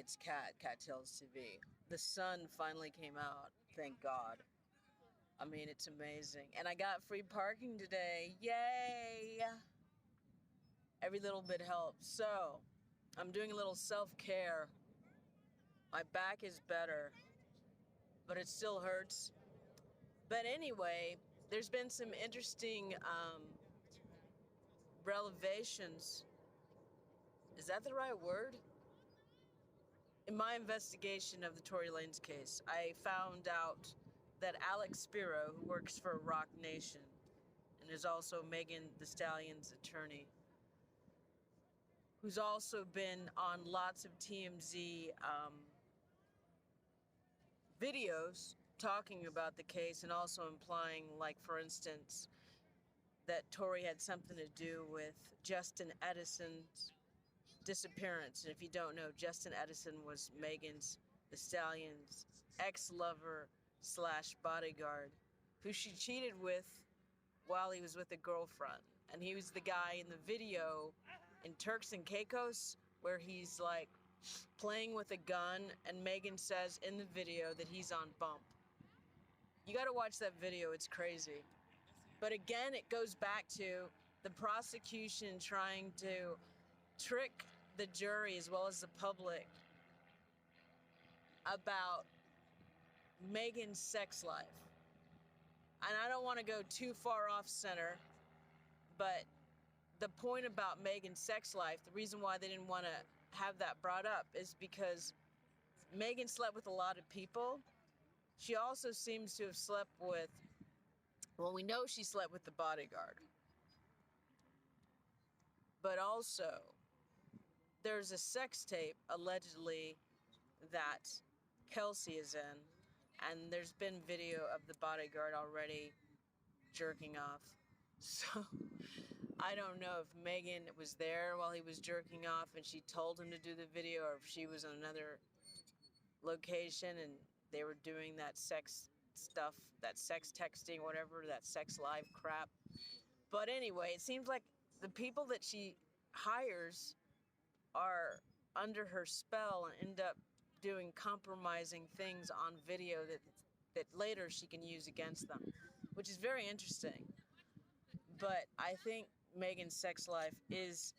it's Cattails TV. The sun finally came out, thank God. I mean, it's amazing. And I got free parking today. Yay! Every little bit helps. So, I'm doing a little self-care. My back is better, but it still hurts. But anyway, there's been some interesting revelations. Is that the right word? In my investigation of the Tory Lanez case, I found out that Alex Spiro, who works for Rock Nation and is also Megan Thee Stallion's attorney, who's also been on lots of TMZ videos talking about the case and also implying, like, for instance, that Tory had something to do with Justin Edison's disappearance. And if you don't know, Justin Edison was Megan's Thee Stallion's ex-lover slash bodyguard, who she cheated with while he was with a girlfriend. And he was the guy in the video in Turks and Caicos where he's like playing with a gun, and Megan says in the video that he's on bump. You gotta watch that video, it's crazy. But again, it goes back to the prosecution trying to trick the jury as well as the public about Megan's sex life. And I don't want to go too far off center, but the point about Megan's sex life, the reason why they didn't want to have that brought up is because Megan slept with a lot of people. She also seems to have slept with, well, we know she slept with the bodyguard. But also, there's a sex tape, allegedly, that Kelsey is in, and there's been video of the bodyguard already jerking off. So, I don't know if Megan was there while he was jerking off and she told him to do the video, or if she was in another location and they were doing that sex stuff, that sex texting, whatever, that sex live crap. But anyway, it seems like the people that she hires are under her spell and end up doing compromising things on video that later she can use against them, which is very interesting. But I think Megan's sex life is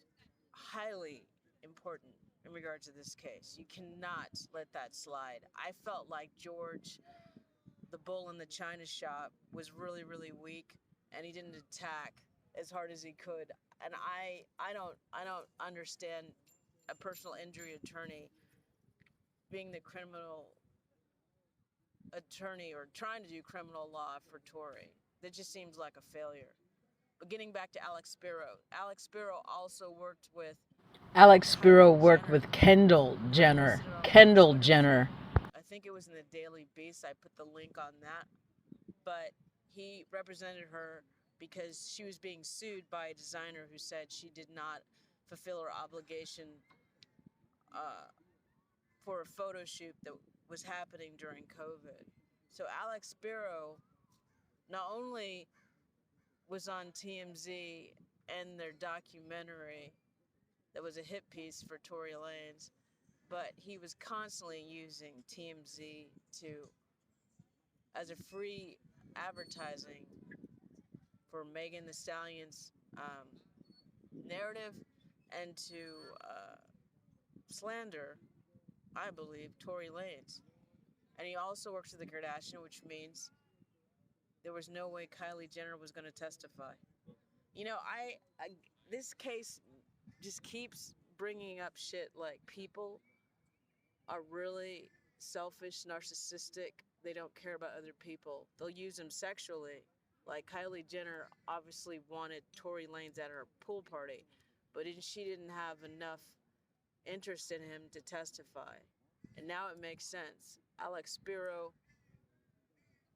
highly important in regards to this case. You cannot let that slide. I felt like George, the bull in the china shop, was really, really weak, and he didn't attack as hard as he could. And I don't understand a personal injury attorney being the criminal attorney or trying to do criminal law for Tory. That just seems like a failure. But getting back to Alex Spiro. Alex Spiro also worked with Alex Spiro Kylie worked Jenner. with Kendall Jenner. Listed on my Kendall Twitter Jenner. feed. I think it was in the Daily Beast. I put the link on that. But he represented her because she was being sued by a designer who said she did not fulfill her obligation for a photo shoot that was happening during COVID. So Alex Spiro not only was on TMZ and their documentary that was a hit piece for Tory Lanez, but he was constantly using TMZ to as a free advertising for Megan Thee Stallion's narrative and to slander, I believe, Tory Lanez. And he also works with the Kardashians, which means there was no way Kylie Jenner was going to testify. You know, this case just keeps bringing up shit like people are really selfish, narcissistic. They don't care about other people. They'll use them sexually. Like Kylie Jenner obviously wanted Tory Lanez at her pool party, but she didn't have enough interest in him to testify. And now it makes sense. Alex Spiro,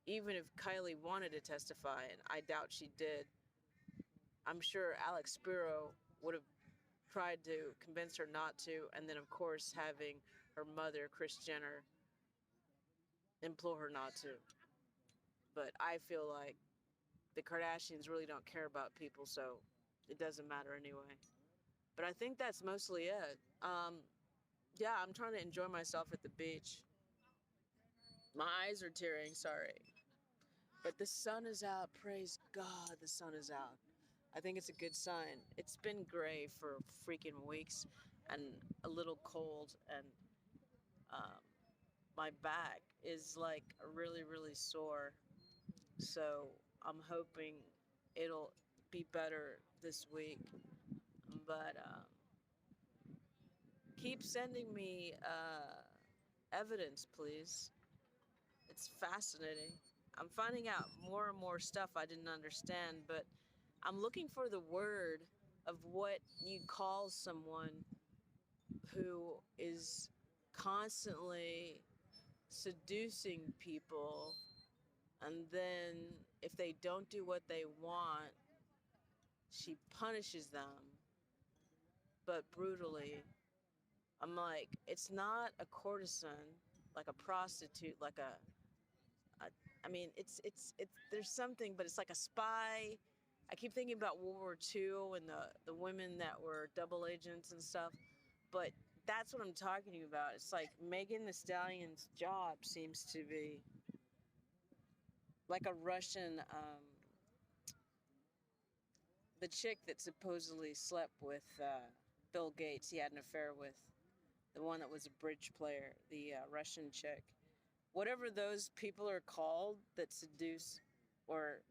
even if Kylie wanted to testify, and I doubt she did, I'm sure Alex Spiro would have tried to convince her not to, and then of course having her mother, Kris Jenner, implore her not to. But I feel like the Kardashians really don't care about people, so it doesn't matter anyway. But I think that's mostly it. Yeah, I'm trying to enjoy myself at the beach. My eyes are tearing, sorry. But the sun is out. Praise God, the sun is out. I think it's a good sign. It's been gray for freaking weeks and a little cold, and um, my back is like really, really sore. So I'm hoping it'll be better this week. But keep sending me evidence, please. It's fascinating. I'm finding out more and more stuff I didn't understand, but I'm looking for the word of what you call someone who is constantly seducing people, and then if they don't do what they want, she punishes them, but brutally. I'm like, it's not a courtesan, like a prostitute, like a I mean, it's there's something, but it's like a spy. I keep thinking about World War II and the women that were double agents and stuff, but that's what I'm talking about. It's like Megan Thee Stallion's job seems to be like a Russian, the chick that supposedly slept with Bill Gates. He had an affair with the one that was a bridge player, the Russian chick. Whatever those people are called that seduce, or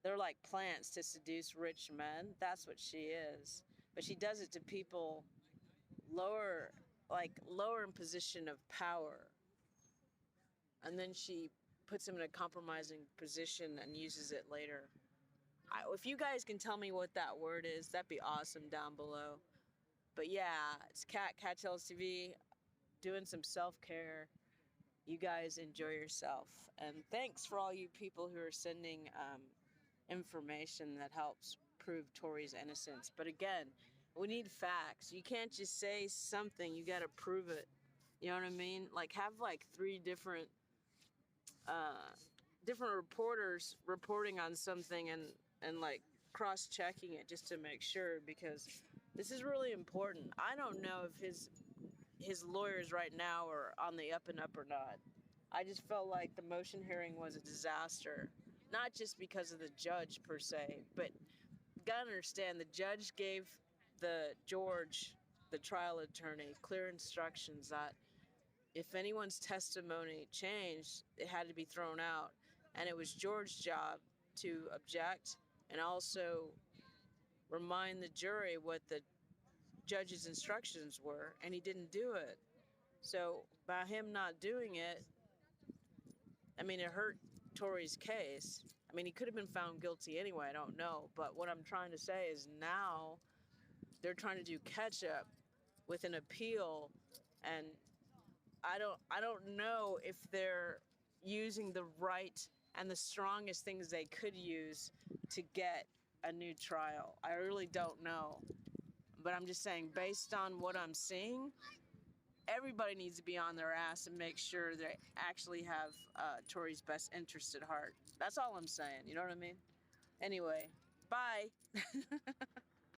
they're like plants to seduce rich men. That's what she is. But she does it to people lower, like lower in position of power. And then she puts them in a compromising position and uses it later. If you guys can tell me what that word is, that'd be awesome down below. But yeah, it's Cat Tells TV, doing some self-care. You guys enjoy yourself. And thanks for all you people who are sending information that helps prove Tori's innocence. But again, we need facts. You can't just say something, you gotta prove it. You know what I mean? Like have like three uh, different reporters reporting on something and like cross-checking it just to make sure, because this is really important. I don't know if his lawyers right now are on the up and up or not. I just felt like the motion hearing was a disaster, not just because of the judge per se, but you gotta understand the judge gave the trial attorney, clear instructions that if anyone's testimony changed, it had to be thrown out. And it was George's job to object and also remind the jury what the judge's instructions were, and he didn't do it. So by him not doing it, I mean, it hurt Tori's case. I mean, he could have been found guilty anyway, I don't know. But what I'm trying to say is now they're trying to do catch up with an appeal, and I don't know if they're using the right and the strongest things they could use to get a new trial. I really don't know. But I'm just saying, based on what I'm seeing, everybody needs to be on their ass and make sure they actually have Tori's best interest at heart. That's all I'm saying. You know what I mean? Anyway, bye.